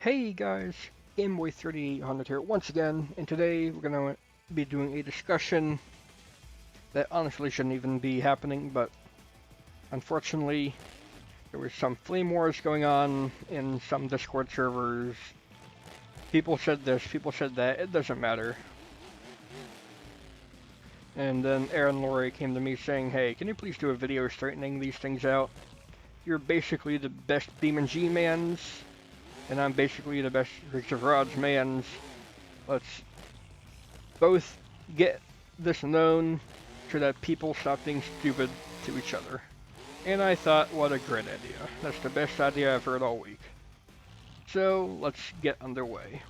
Hey guys, Gameboy3800 here once again, and today we're going to be doing a discussion that honestly shouldn't even be happening, but unfortunately there was some flame wars going on in some Discord servers. People said this, people said that, it doesn't matter. And then Aaron Lurie came to me saying, hey, can you please do a video straightening these things out? You're basically the best BeamNG mans, and I'm basically the best Rigs of Rods mans. Let's both get this known so that people stop being stupid to each other. And I thought, what a great idea. That's the best idea I've heard all week. So let's get underway.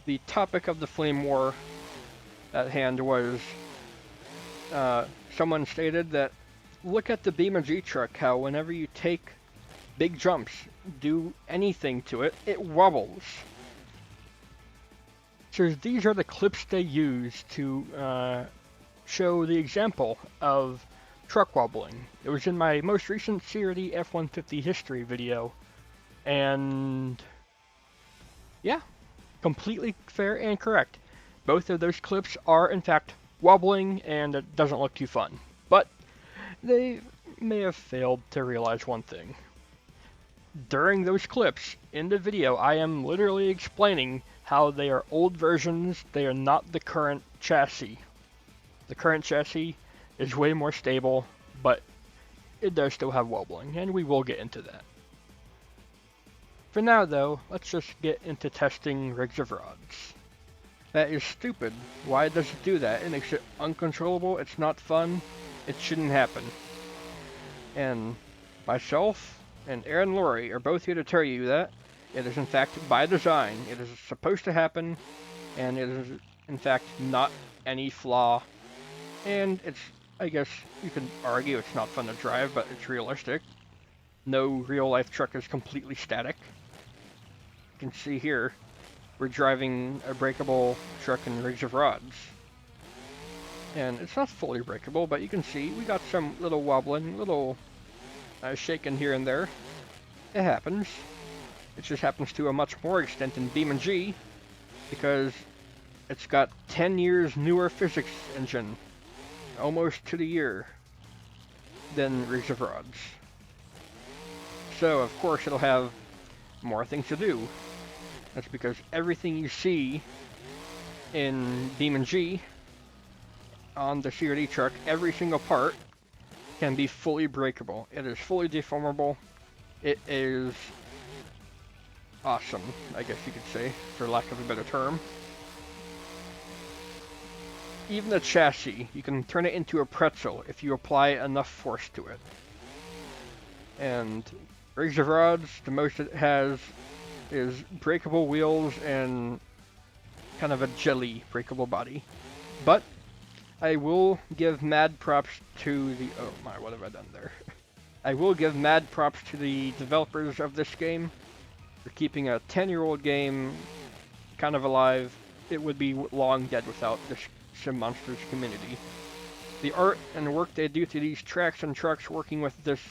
The topic of the flame war at hand was, someone stated that, look at the BeamNG truck, how whenever you take big jumps, do anything to it, it wobbles. So these are the clips they use to show the example of truck wobbling. It was in my most recent CRD F-150 history video, and yeah, completely fair and correct. Both of those clips are in fact wobbling, and it doesn't look too fun. But they may have failed to realize one thing. During those clips in the video, I am literally explaining how they are old versions, they are not the current chassis. The current chassis is way more stable, but it does still have wobbling, and we will get into that. For now though, let's just get into testing Rigs of Rods. That is stupid. Why does it do that? It makes it uncontrollable, it's not fun, it shouldn't happen. And myself and Aaron Lurie are both here to tell you that it is in fact by design. It is supposed to happen, and it is in fact not any flaw. And it's, I guess you could argue it's not fun to drive, but it's realistic. No real life truck is completely static. You can see here, we're driving a breakable truck in Rigs of Rods. And it's not fully breakable, but you can see we got some little wobbling, little shaking here and there. It happens. It just happens to a much more extent in BeamNG, because it's got 10 years newer physics engine, almost to the year, than Rigs of Rods. So of course it'll have more things to do. That's because everything you see in BeamNG on the CRD truck, every single part can be fully breakable. It is fully deformable. It is awesome, I guess you could say, for lack of a better term. Even the chassis, you can turn it into a pretzel if you apply enough force to it. And Rigs of Rods, the most it has is breakable wheels and kind of a jelly breakable body. But I will give mad props to the... oh my, what have I done there? I will give mad props to the developers of this game for keeping a 10-year-old game kind of alive. It would be long dead without this Sim Monsters community. The art and work they do to these tracks and trucks working with this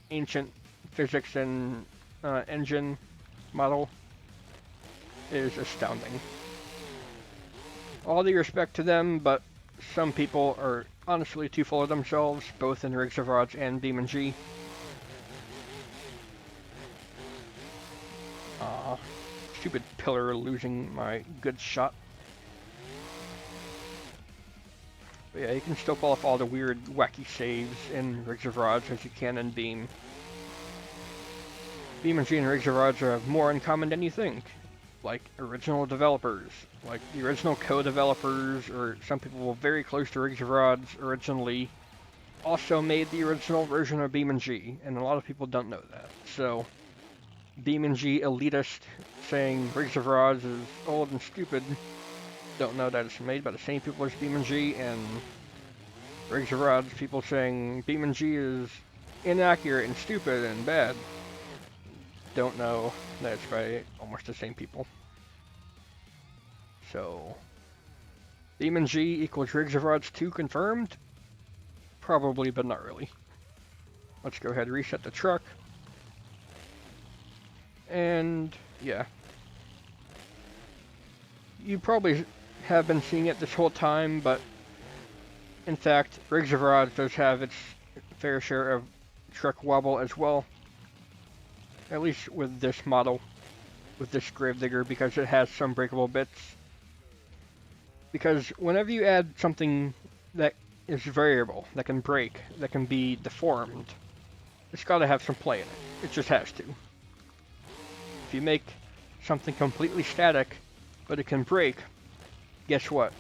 ancient physics and engine model is astounding. All the respect to them, but some people are honestly too full of themselves, both in Rigs of Rods and BeamNG. Stupid pillar losing my good shot. But yeah, you can still pull off all the weird, wacky saves in Rigs of Rods as you can in Beam. BeamNG and Rigs of Rods have more in common than you think. Like original developers, like the original co-developers, or some people very close to Rigs of Rods originally also made the original version of BeamNG, and a lot of people don't know that. So, BeamNG elitist saying Rigs of Rods is old and stupid don't know that it's made by the same people as BeamNG, and Rigs of Rods people saying BeamNG is inaccurate and stupid and bad don't know that it's by almost the same people. So, BeamNG equals Rigs of Rods 2 confirmed? Probably, but not really. Let's go ahead and reset the truck. And yeah, you probably have been seeing it this whole time, but in fact, Rigs of Rods does have its fair share of truck wobble as well. At least with this model, with this Gravedigger, because it has some breakable bits. Because whenever you add something that is variable, that can break, that can be deformed, it's got to have some play in it. It just has to. If you make something completely static, but it can break, guess what?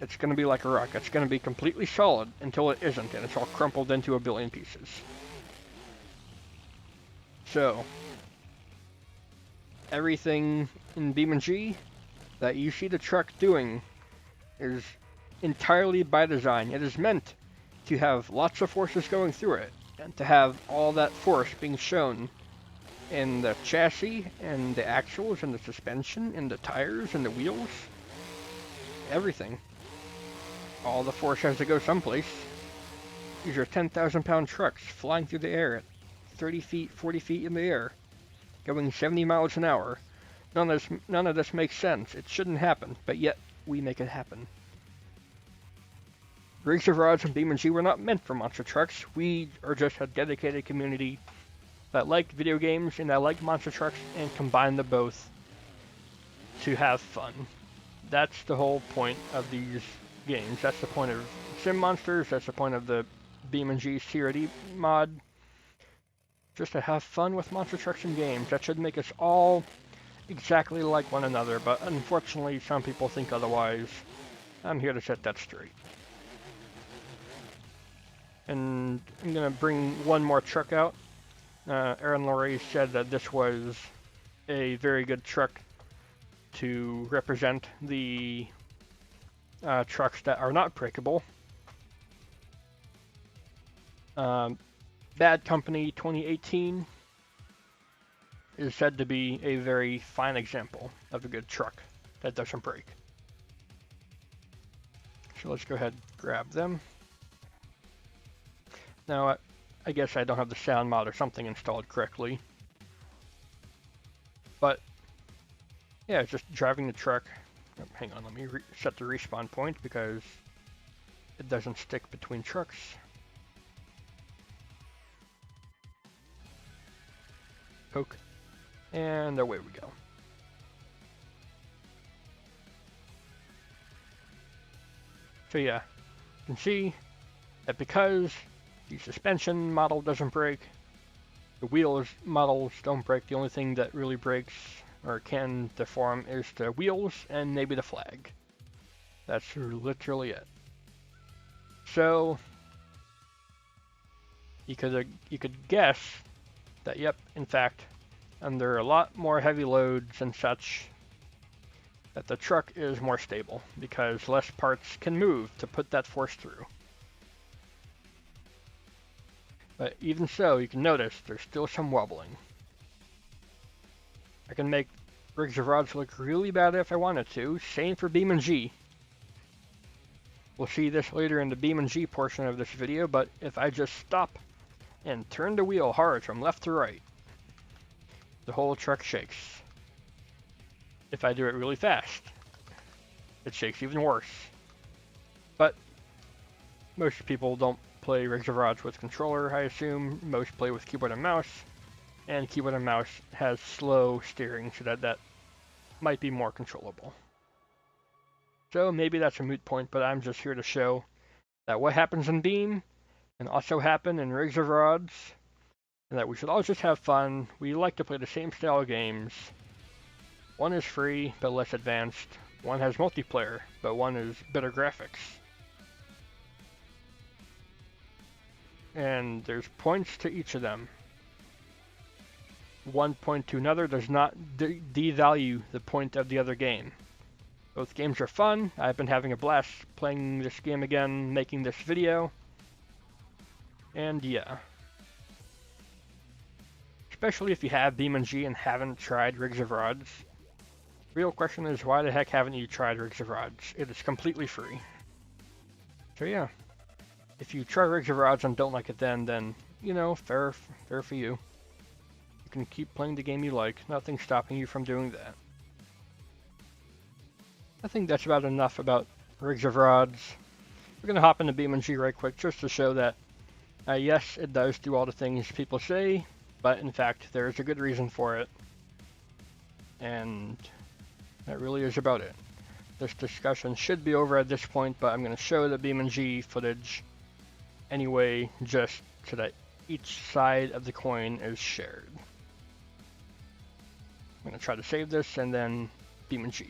It's going to be like a rock. It's going to be completely solid until it isn't, and it's all crumpled into a billion pieces. So, everything in BeamNG that you see the truck doing is entirely by design. It is meant to have lots of forces going through it, and to have all that force being shown in the chassis, and the axles, and the suspension, and the tires, and the wheels. Everything. All the force has to go someplace. These are 10,000-pound trucks flying through the air at 30 feet, 40 feet in the air, going 70 miles an hour. None of this makes sense. It shouldn't happen, but yet we make it happen. Rigs of Rods and BeamNG were not meant for monster trucks. We are just a dedicated community that like video games and that like monster trucks and combine the both to have fun. That's the whole point of these games. That's the point of Sim Monsters. That's the point of the BeamNG CRD mod. Just to have fun with monster trucks and games. That should make us all exactly like one another, but unfortunately some people think otherwise. I'm here to set that straight. And I'm gonna bring one more truck out. Aaron Lurie said that this was a very good truck to represent the trucks that are not breakable. Bad Company 2018 is said to be a very fine example of a good truck that doesn't break. So let's go ahead and grab them. Now, I guess I don't have the sound mod or something installed correctly. But, yeah, just driving the truck. Oh, hang on, let me set the respawn point because it doesn't stick between trucks. Poke. And away we go. So yeah, you can see that because the suspension model doesn't break, the wheels models don't break, the only thing that really breaks or can deform is the wheels and maybe the flag. That's literally it. So you could guess that, yep, in fact, under a lot more heavy loads and such, that the truck is more stable because less parts can move to put that force through. But even so, you can notice there's still some wobbling. I can make Rigs of Rods look really bad if I wanted to. Same for BeamNG. We'll see this later in the BeamNG portion of this video, but if I just stop and turn the wheel hard from left to right, the whole truck shakes. If I do it really fast, it shakes even worse. But most people don't play Rigs of Rods with controller, I assume. Most play with keyboard and mouse, and keyboard and mouse has slow steering, so that might be more controllable. So maybe that's a moot point, but I'm just here to show that what happens in Beam can also happen in Rigs of Rods, and that we should all just have fun. We like to play the same style of games. One is free, but less advanced. One has multiplayer, but one is better graphics. And there's points to each of them. One point to another does not devalue the point of the other game. Both games are fun. I've been having a blast playing this game again, making this video. And yeah. Especially if you have BeamNG and haven't tried Rigs of Rods. Real question is, why the heck haven't you tried Rigs of Rods? It is completely free. So yeah. If you try Rigs of Rods and don't like it then, you know, fair for you. You can keep playing the game you like, nothing stopping you from doing that. I think that's about enough about rigs of rods. We're going to hop into BeamNG right quick just to show that, yes, it does do all the things people say, but in fact, there is a good reason for it. And that really is about it. This discussion should be over at this point, but I'm going to show the BeamNG footage anyway, just so that each side of the coin is shared. I'm going to try to save this and then BeamNG.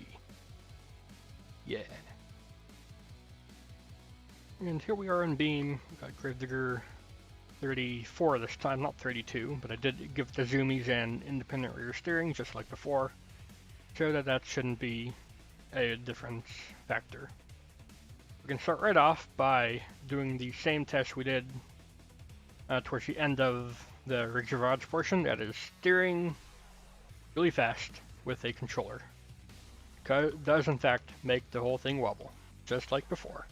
Yeah. And here we are in Beam. Got Gravedigger 34 this time, not 32, but I did give the zoomies and independent rear steering just like before. Show that that shouldn't be a difference factor. We can start right off by doing the same test we did towards the end of the rigs of rods portion, that is steering really fast with a controller. It does in fact make the whole thing wobble, just like before.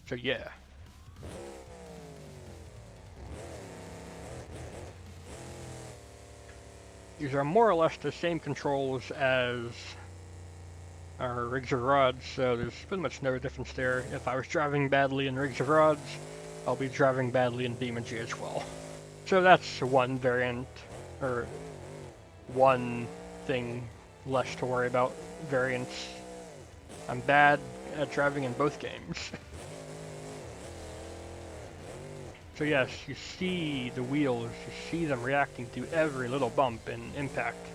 So yeah. These are more or less the same controls as our rigs of rods, so there's pretty much no difference there. If I was driving badly in rigs of rods, I'll be driving badly in BeamNG as well. So that's one variant, or one thing less to worry about. Variants. I'm bad at driving in both games. So yes, you see the wheels, you see them reacting to every little bump and impact.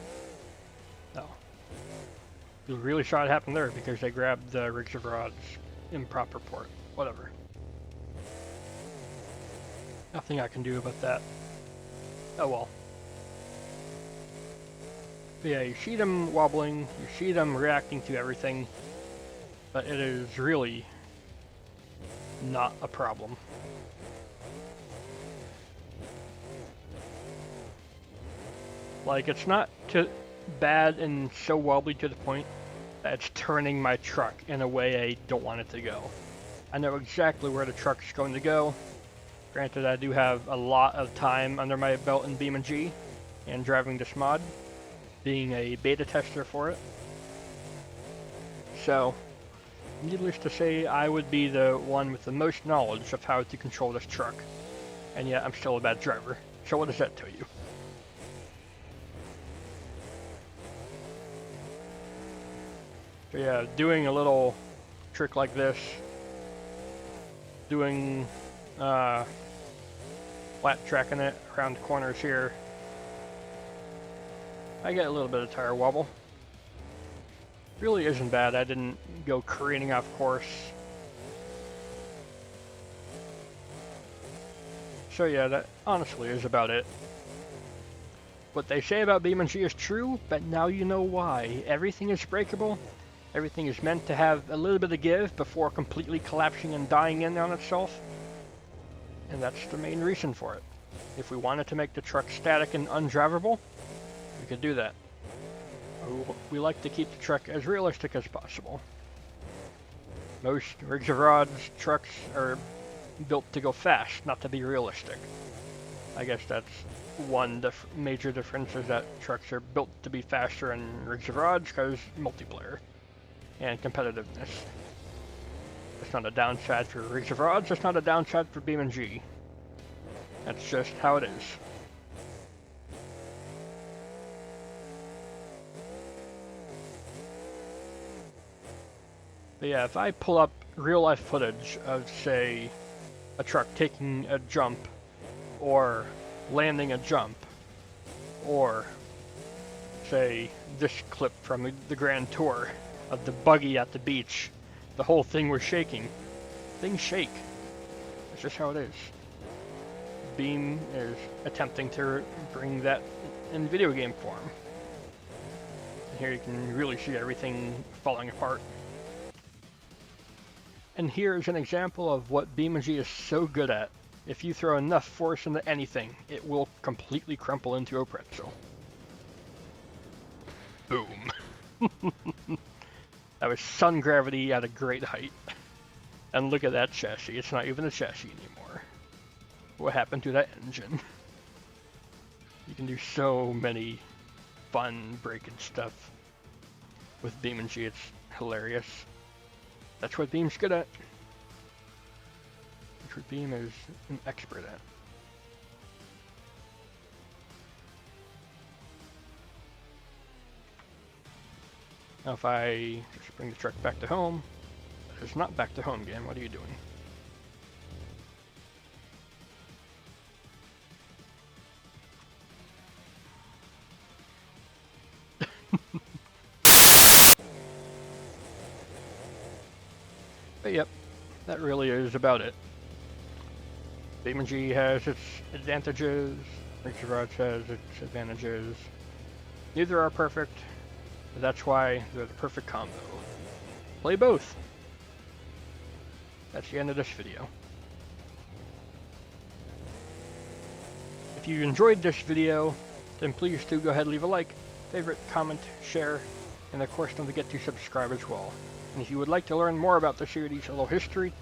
Oh. You really saw it happen there because they grabbed the rigs of rods improper port. Whatever. Nothing I can do about that. Oh well. But yeah, you see them wobbling, you see them reacting to everything, but it is really not a problem. Like, it's not too bad and so wobbly to the point that it's turning my truck in a way I don't want it to go. I know exactly where the truck's going to go. Granted, I do have a lot of time under my belt in BeamNG and driving this mod, being a beta tester for it. So, needless to say, I would be the one with the most knowledge of how to control this truck. And yet, I'm still a bad driver. So what does that tell you? So yeah, doing a little trick like this, doing flat tracking it around the corners here, I get a little bit of tire wobble. Really isn't bad. I didn't go careening off course. So yeah, that honestly is about it. What they say about BeamNG is true, but now you know why. Everything is breakable. Everything is meant to have a little bit of give before completely collapsing and dying in on itself. And that's the main reason for it. If we wanted to make the truck static and undrivable, we could do that. We like to keep the truck as realistic as possible. Most rigs of rods trucks are built to go fast, not to be realistic. I guess that's one major difference, is that trucks are built to be faster in rigs of rods because multiplayer and competitiveness. That's not a downside for rigs of rods, that's not a downside for BeamNG. That's just how it is. But yeah, if I pull up real life footage of, say, a truck taking a jump, or landing a jump, or, say, this clip from the Grand Tour of the buggy at the beach, the whole thing was shaking. Things shake. That's just how it is. Beam is attempting to bring that in video game form. And here you can really see everything falling apart. And here is an example of what BeamNG is so good at. If you throw enough force into anything, it will completely crumple into a pretzel. Boom. That was sun gravity at a great height. And look at that chassis, it's not even a chassis anymore. What happened to that engine? You can do so many fun breaking stuff with BeamNG. It's hilarious. That's what Beam's good at. That's what Beam is an expert at. Now if I just bring the truck back to home, it's not back to home game. What are you doing? But yep, that really is about it. BeamNG has its advantages, Nitrous has its advantages. Neither are perfect, but that's why they're the perfect combo. Play both! That's the end of this video. If you enjoyed this video, then please do go ahead and leave a like, favorite, comment, share, and of course don't forget to subscribe as well. And if you would like to learn more about the series, a little history,